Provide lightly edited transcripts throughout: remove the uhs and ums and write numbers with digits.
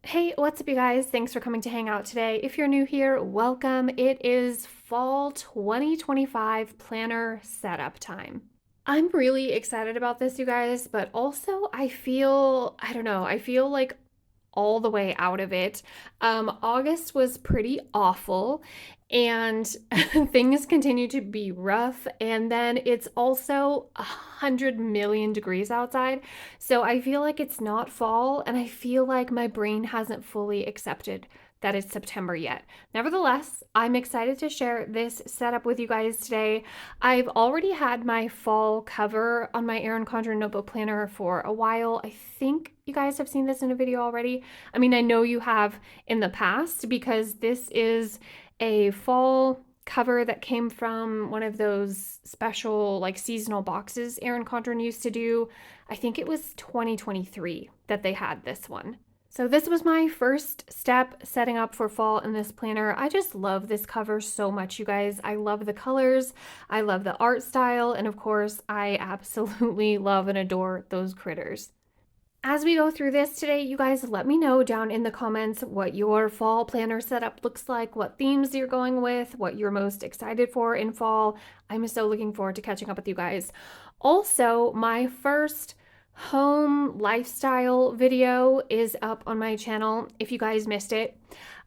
Hey, what's up, you guys? Thanks for coming to hang out today. If you're new here, welcome. It is fall 2025 planner setup time. I'm really excited about this, you guys, but also I don't know, I feel like all the way out of it. August was pretty awful and things continue to be rough. And then it's also 100 million degrees outside. So I feel like it's not fall, and I feel like my brain hasn't fully accepted that it's September yet. Nevertheless, I'm excited to share this setup with you guys today. I've already had my fall cover on my Erin Condren notebook planner for a while. I think you guys have seen this in a video already. I mean, I know you have in the past because this is a fall cover that came from one of those special like seasonal boxes Erin Condren used to do. I think it was 2023 that they had this one. So this was my first step setting up for fall in this planner. I just love this cover so much, you guys. I love the colors, I love the art style, and of course, I absolutely love and adore those critters. As we go through this today, you guys let me know down in the comments what your fall planner setup looks like, what themes you're going with, what you're most excited for in fall. I'm so looking forward to catching up with you guys. Also, my first home lifestyle video is up on my channel if you guys missed it.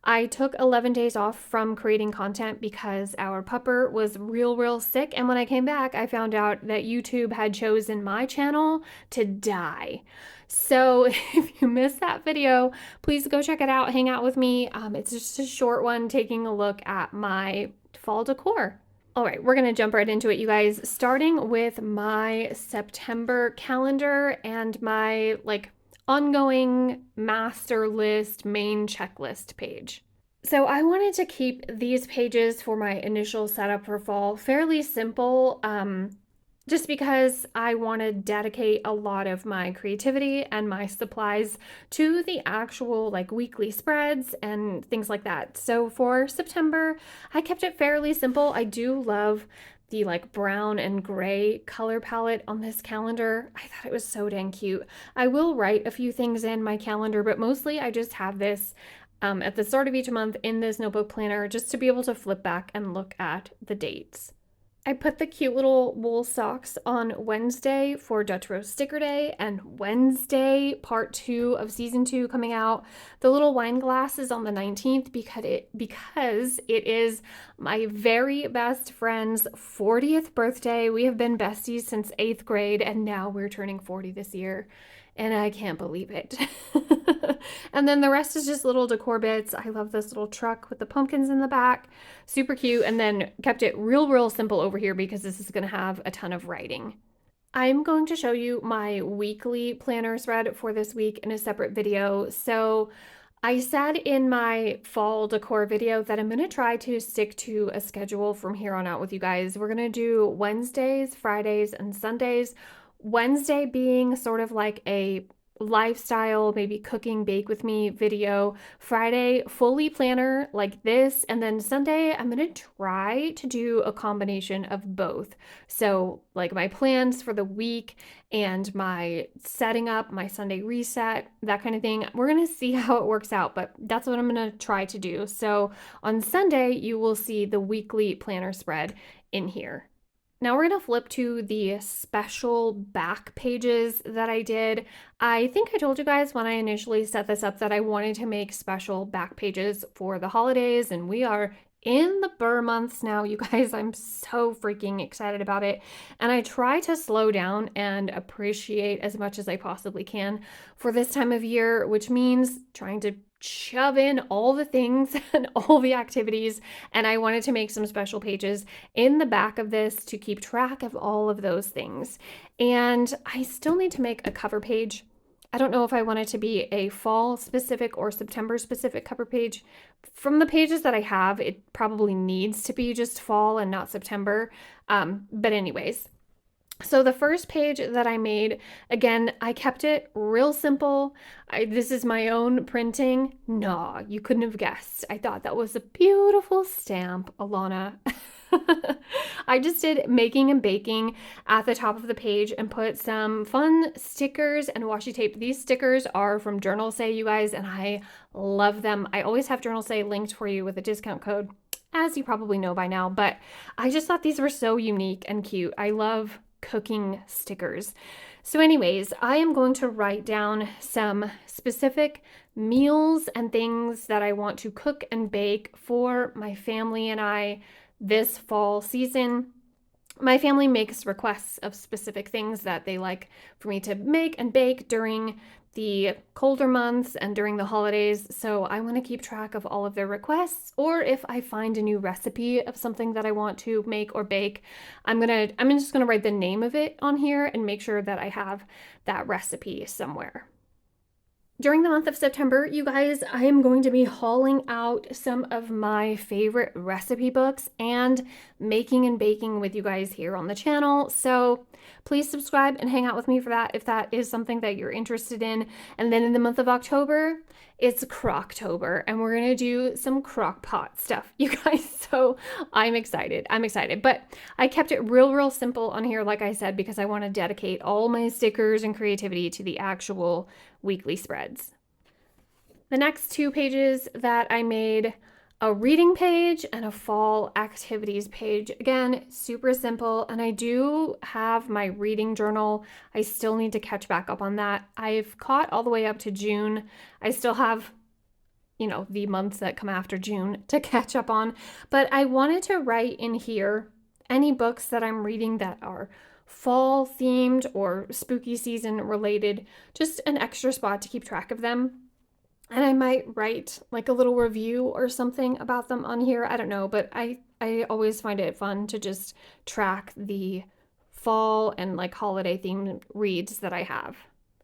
I took 11 days off from creating content because our pupper was real sick, and when I came back I found out that YouTube had chosen my channel to die. So if you missed that video, please go check it out, hang out with me. It's just a short one taking a look at my fall decor. All right, we're going to jump right into it, you guys, starting with my September calendar and my ongoing master list main checklist page. So I wanted to keep these pages for my initial setup for fall fairly simple, just because I want to dedicate a lot of my creativity and my supplies to the actual weekly spreads and things like that. So for September, I kept it fairly simple. I do love the brown and gray color palette on this calendar. I thought it was so dang cute. I will write a few things in my calendar, but mostly I just have this at the start of each month in this notebook planner just to be able to flip back and look at the dates. I put the cute little wool socks on Wednesday for Dutch Rose Sticker Day, and Wednesday, part 2 of season 2 coming out. The little wine glass is on the 19th because it is my very best friend's 40th birthday. We have been besties since 8th grade, and now we're turning 40 this year. And I can't believe it. And then the rest is just little decor bits. I love this little truck with the pumpkins in the back. Super cute. And then kept it real simple over here because this is going to have a ton of writing. I'm going to show you my weekly planner spread for this week in a separate video. So I said in my fall decor video that I'm going to try to stick to a schedule from here on out with you guys. We're going to do Wednesdays, Fridays, and Sundays. Wednesday being sort of like a lifestyle, maybe cooking, bake with me video. Friday, fully planner like this. And then Sunday, I'm going to try to do a combination of both. So, like my plans for the week and my setting up, my Sunday reset, that kind of thing. We're going to see how it works out, but that's what I'm going to try to do. So, on Sunday, you will see the weekly planner spread in here. Now we're going to flip to the special back pages that I did. I think I told you guys when I initially set this up that I wanted to make special back pages for the holidays, and we are in the Burr months now, you guys. I'm so freaking excited about it. And I try to slow down and appreciate as much as I possibly can for this time of year, which means trying to shove in all the things and all the activities. And I wanted to make some special pages in the back of this to keep track of all of those things. And I still need to make a cover page. I don't know if I want it to be a fall specific or September specific cover page. From the pages that I have, it probably needs to be just fall and not September. But anyways, so the first page that I made, again, I kept it real simple. This is my own printing. No, you couldn't have guessed. I thought that was a beautiful stamp, Alana. I just did making and baking at the top of the page and put some fun stickers and washi tape. These stickers are from Journalsay, you guys, and I love them. I always have Journalsay linked for you with a discount code, as you probably know by now, but I just thought these were so unique and cute. I love cooking stickers. So anyways, I am going to write down some specific meals and things that I want to cook and bake for my family and I this fall season. My family makes requests of specific things that they like for me to make and bake during the colder months and during the holidays. So I want to keep track of all of their requests, or if I find a new recipe of something that I want to make or bake, I'm just going to write the name of it on here and make sure that I have that recipe somewhere. During the month of September, you guys, I am going to be hauling out some of my favorite recipe books and making and baking with you guys here on the channel. So please subscribe and hang out with me for that if that is something that you're interested in. And then in the month of October, it's Crocktober, and we're going to do some crock pot stuff, you guys. So I'm excited. But I kept it real simple on here, like I said, because I want to dedicate all my stickers and creativity to the actual weekly spreads. The next two pages that I made, a reading page and a fall activities page. Again, super simple. And I do have my reading journal. I still need to catch back up on that. I've caught all the way up to June. I still have, the months that come after June to catch up on. But I wanted to write in here any books that I'm reading that are fall themed or spooky season related, just an extra spot to keep track of them. And I might write like a little review or something about them on here. I don't know, but I always find it fun to just track the fall and like holiday themed reads that I have.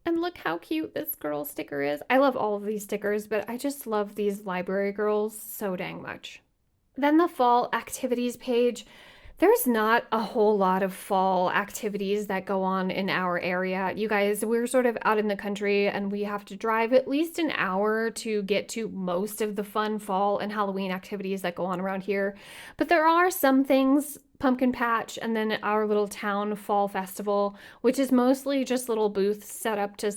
And look how cute this girl sticker is. I love all of these stickers, but I just love these library girls so dang much. Then the fall activities page. There's not a whole lot of fall activities that go on in our area. You guys, we're sort of out in the country and we have to drive at least an hour to get to most of the fun fall and Halloween activities that go on around here. But there are some things, pumpkin patch and then our little town fall festival, which is mostly just little booths set up to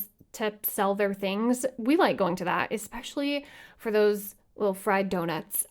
sell their things. We like going to that, especially for those little fried donuts.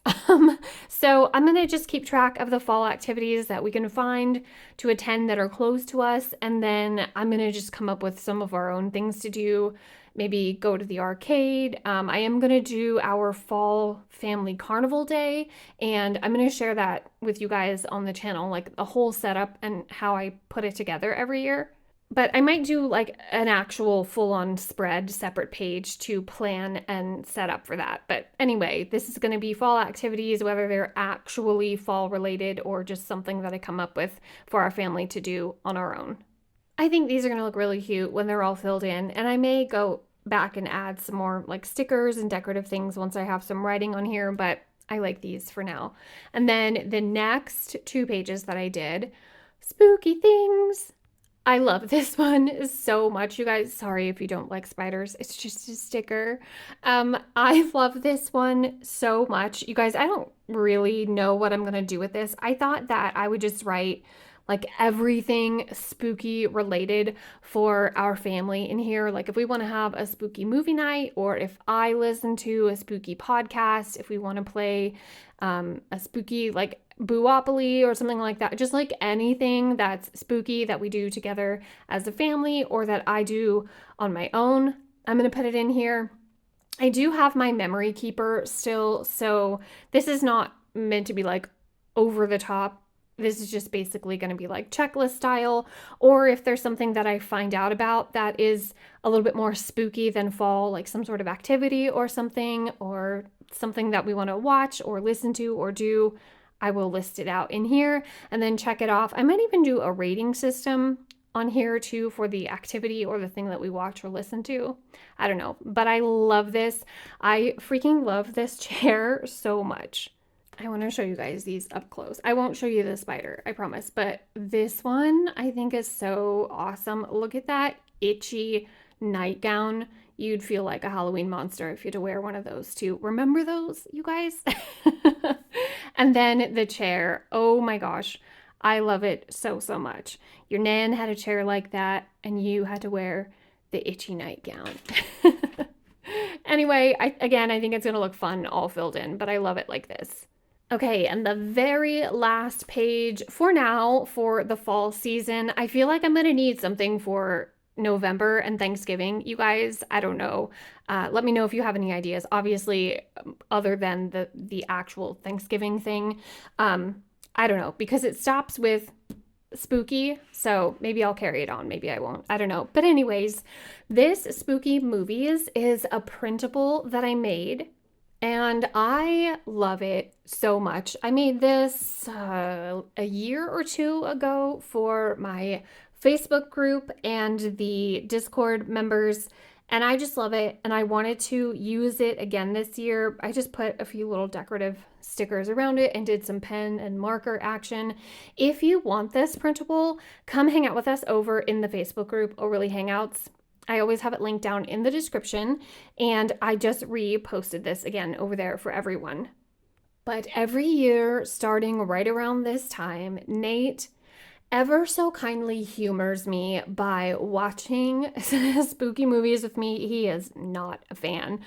So I'm going to just keep track of the fall activities that we can find to attend that are close to us. And then I'm going to just come up with some of our own things to do. Maybe go to the arcade. I am going to do our fall family carnival day. And I'm going to share that with you guys on the channel, like the whole setup and how I put it together every year. But I might do like an actual full-on spread, separate page to plan and set up for that. But anyway, this is going to be fall activities, whether they're actually fall related or just something that I come up with for our family to do on our own. I think these are going to look really cute when they're all filled in, and I may go back and add some more like stickers and decorative things once I have some writing on here, but I like these for now. And then the next two pages that I did, spooky things. I love this one so much, you guys. Sorry if you don't like spiders. It's just a sticker. I love this one so much. You guys, I don't really know what I'm going to do with this. I thought that I would just write like everything spooky related for our family in here. Like if we want to have a spooky movie night, or if I listen to a spooky podcast, if we want to play a spooky like Boopoly or something like that. Just like anything that's spooky that we do together as a family or that I do on my own, I'm going to put it in here. I do have my memory keeper still, so this is not meant to be like over the top. This is just basically going to be like checklist style, or if there's something that I find out about that is a little bit more spooky than fall, like some sort of activity or something that we want to watch or listen to or do, I will list it out in here and then check it off. I might even do a rating system on here too for the activity or the thing that we watch or listen to. I don't know, but I love this. I freaking love this chair so much. I want to show you guys these up close. I won't show you the spider, I promise, but this one I think is so awesome. Look at that itchy nightgown. You'd feel like a Halloween monster if you had to wear one of those too. Remember those, you guys? And then the chair. Oh my gosh. I love it so, so much. Your nan had a chair like that, and you had to wear the itchy nightgown. Anyway, I think it's going to look fun all filled in, but I love it like this. Okay, and the very last page for now for the fall season, I feel like I'm going to need something for November and Thanksgiving. You guys, I don't know. Let me know if you have any ideas. Obviously, other than the actual Thanksgiving thing, I don't know, because it stops with spooky, so maybe I'll carry it on, maybe I won't, I don't know. But anyways, this Spooky Movies is a printable that I made, and I love it so much. I made this a year or two ago for my Facebook group and the Discord members, and I just love it, and I wanted to use it again this year. I just put a few little decorative stickers around it and did some pen and marker action. If you want this printable, come hang out with us over in the Facebook group, Overly Hangouts. I always have it linked down in the description, and I just reposted this again over there for everyone. But every year, starting right around this time, Nate ever so kindly humors me by watching spooky movies with me. He is not a fan.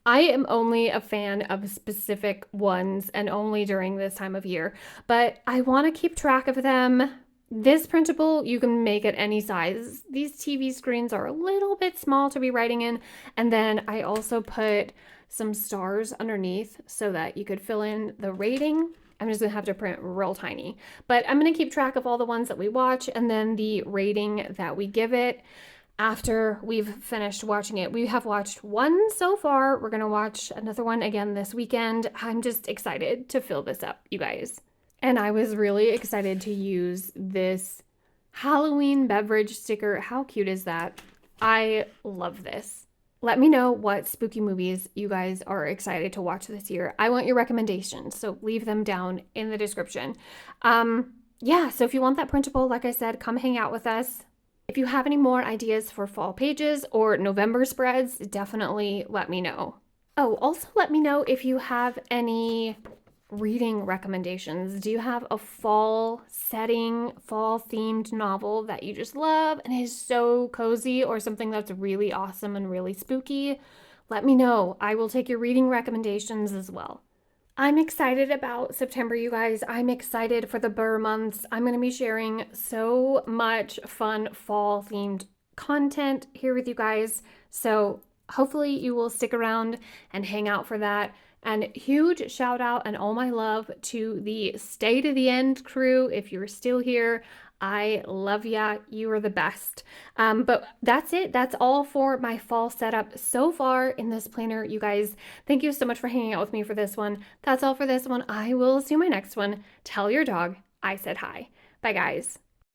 I am only a fan of specific ones and only during this time of year, but I want to keep track of them. This printable, you can make it any size. These TV screens are a little bit small to be writing in, and then I also put some stars underneath so that you could fill in the rating. I'm just gonna have to print real tiny, but I'm gonna keep track of all the ones that we watch and then the rating that we give it after we've finished watching it. We have watched one so far. We're gonna watch another one again this weekend. I'm just excited to fill this up, you guys. And I was really excited to use this Halloween beverage sticker. How cute is that? I love this. Let me know what spooky movies you guys are excited to watch this year. I want your recommendations, so leave them down in the description. Yeah, so if you want that printable, like I said, come hang out with us. If you have any more ideas for fall pages or November spreads, definitely let me know. Oh, also let me know if you have any reading recommendations. Do you have a fall setting, fall themed novel that you just love and is so cozy, or something that's really awesome and really spooky? Let me know. I will take your reading recommendations as well. I'm excited about September, you guys. I'm excited for the Burr months. I'm going to be sharing so much fun fall themed content here with you guys. So hopefully you will stick around and hang out for that. And huge shout out and all my love to the Stay to the End crew. If you're still here, I love ya. You are the best. But that's it. That's all for my fall setup so far in this planner, you guys. Thank you so much for hanging out with me for this one. That's all for this one. I will see you in my next one. Tell your dog I said hi. Bye, guys.